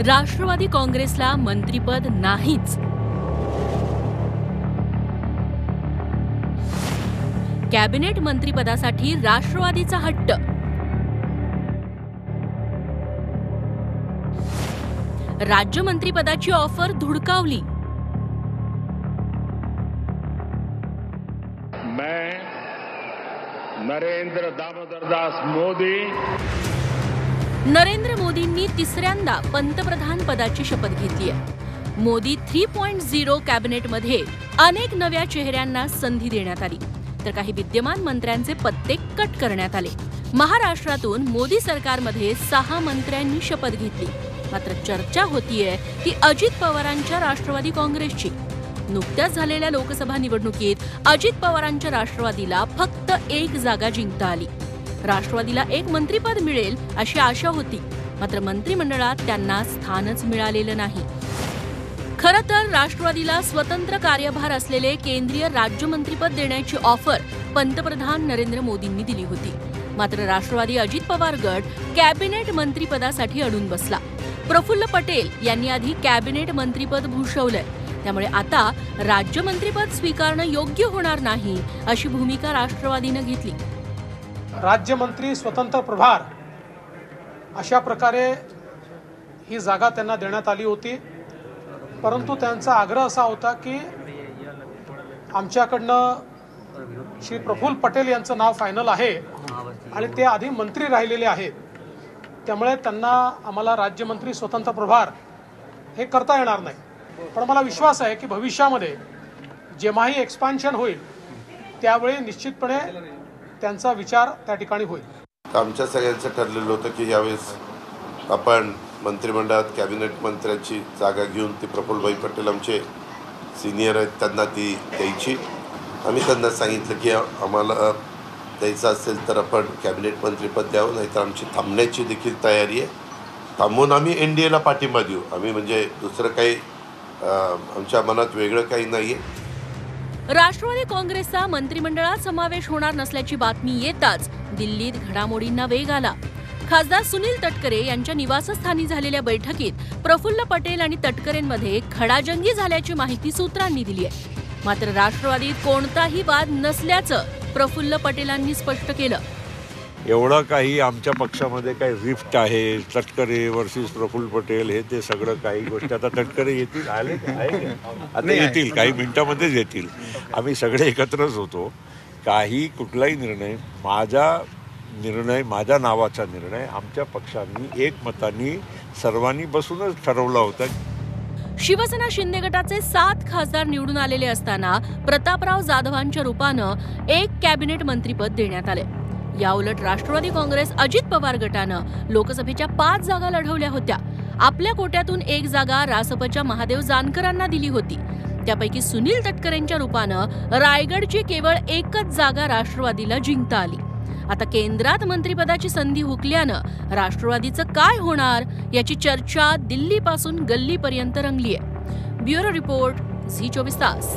राष्ट्रवादी काँग्रेसला मंत्रिपद नाहीच. कॅबिनेट मंत्रिपदासाठी राष्ट्रवादीचा हट्ट. राज्य मंत्रिपदाची ऑफर धुडकावली. मैं नरेंद्र दामोदरदास मोदी. नरेंद्र मोदींनी तिसऱ्यांदा पंतप्रधान पदाची शपथ घेतली आहे. मोदी 3.0 कॅबिनेटमध्ये अनेक नव्या चेहऱ्यांना संधी देण्यात आली, तर काही विद्यमान मंत्र्यांचे पत्ते कट करण्यात आले. महाराष्ट्रातून मोदी सरकारमध्ये 6 मंत्र्यांनी शपथ घेतली. मात्र चर्चा होतीये ती अजित पवारांच्या राष्ट्रवादी काँग्रेसची. नुकत्याच झालेल्या लोकसभा निवडणुकीत अजित पवारांच्या राष्ट्रवादीला फक्त 1 जागा जिंकता आली. राष्ट्रवादीला 1 मंत्रिपद मिळेल अशी आशा होती, मात्र मंत्रिमंडळात त्यांना स्थानच मिळालेलं नाही. खरं तर राष्ट्रवादीला स्वतंत्र कार्यभार असलेले केंद्रीय राज्यमंत्रीपद देण्याची ऑफर पंतप्रधान नरेंद्र मोदींनी दिली होती. मात्र राष्ट्रवादी अजित पवार गट कॅबिनेट मंत्रिपदासाठी अडून बसला. प्रफुल्ल पटेल यांनी आधी कॅबिनेट मंत्रिपद भूषवलंय, त्यामुळे आता राज्यमंत्रीपद स्वीकारणं योग्य होणार नाही अशी भूमिका राष्ट्रवादीनं घेतली. राज्यमंत्री स्वतंत्र प्रभार अशा प्रकारे ही जागा त्यांना देण्यात आली होती, परंतु त्यांचा आग्रह असा होता की आमच्याकडनं श्री प्रफुल्ल पटेल यांचं नाव फायनल आहे आणि ते आधी मंत्री राहिलेले आहेत, त्यामुळे त्यांना आम्हाला राज्यमंत्री स्वतंत्र प्रभार हे करता येणार नाही. पण मला विश्वास आहे की भविष्यामध्ये जेव्हाही एक्सपान्शन होईल त्यावेळी निश्चितपणे त्यांचा विचार त्या ठिकाणी होईल. आमच्या सगळ्यांचं ठरलेलं होतं की यावेळेस आपण मंत्रिमंडळात कॅबिनेट मंत्र्यांची जागा घेऊन ती प्रफुल्लभाई पटेल आमचे सिनियर आहेत त्यांना ती द्यायची. आम्ही त्यांना सांगितलं की आम्हाला द्यायचं असेल तर आपण कॅबिनेट मंत्रिपद द्यावं, नाहीतर आमची थांबण्याची देखील तयारी आहे. थांबून आम्ही NDAला पाठिंबा देऊ. आम्ही म्हणजे दुसरं काही आमच्या मनात वेगळं काही नाही आहे. राष्ट्रवादी काँग्रेसचा मंत्रिमंडळात समावेश होणार नसल्याची बातमी येताच दिल्लीत घडामोडींना वेग आला. खासदार सुनील तटकरे यांच्या निवासस्थानी झालेल्या बैठकीत प्रफुल्ल पटेल आणि तटकरेंमध्ये खडाजंगी झाल्याची माहिती सूत्रांनी दिली आहे. मात्र राष्ट्रवादीत कोणताही वाद नसल्याचं प्रफुल्ल पटेलांनी स्पष्ट केलं. एवढं काही आमच्या पक्षामध्ये काही रिफ्ट आहे, तटकरे वर्सेस प्रफुल्ल पटेल, हे ते सगळं काही गोष्टी आता तटकरे येतील, आले आता येतील, काही मिनिटांमध्येच येतील. आम्ही सगळे एकत्रच होतो. काही कुठलाही निर्णय माझ्या नावाचा निर्णय आमच्या पक्षांनी एकमताने सर्वांनी बसूनच ठरवला होता. शिवसेना शिंदे गटाचे 7 खासदार निवडून आलेले असताना प्रतापराव जाधवांच्या रूपानं 1 कॅबिनेट मंत्रिपद देण्यात आले. याउलट राष्ट्रवादी काँग्रेस अजित पवार गटानं लोकसभेच्या 5 जागा लढवल्या होत्या. आपल्या कोट्यातून 1 जागा रासपच्या महादेव जानकरांना दिली होती. त्यापैकी सुनील तटकरेंच्या रूपानं रायगडची केवळ 1च जागा राष्ट्रवादीला जिंकता आली. आता केंद्रात मंत्रिपदाची संधी हुकल्यानं राष्ट्रवादीचं काय होणार याची चर्चा दिल्लीपासून गल्लीपर्यंत रंगली आहे. ब्युरो रिपोर्ट, झी 24 तास.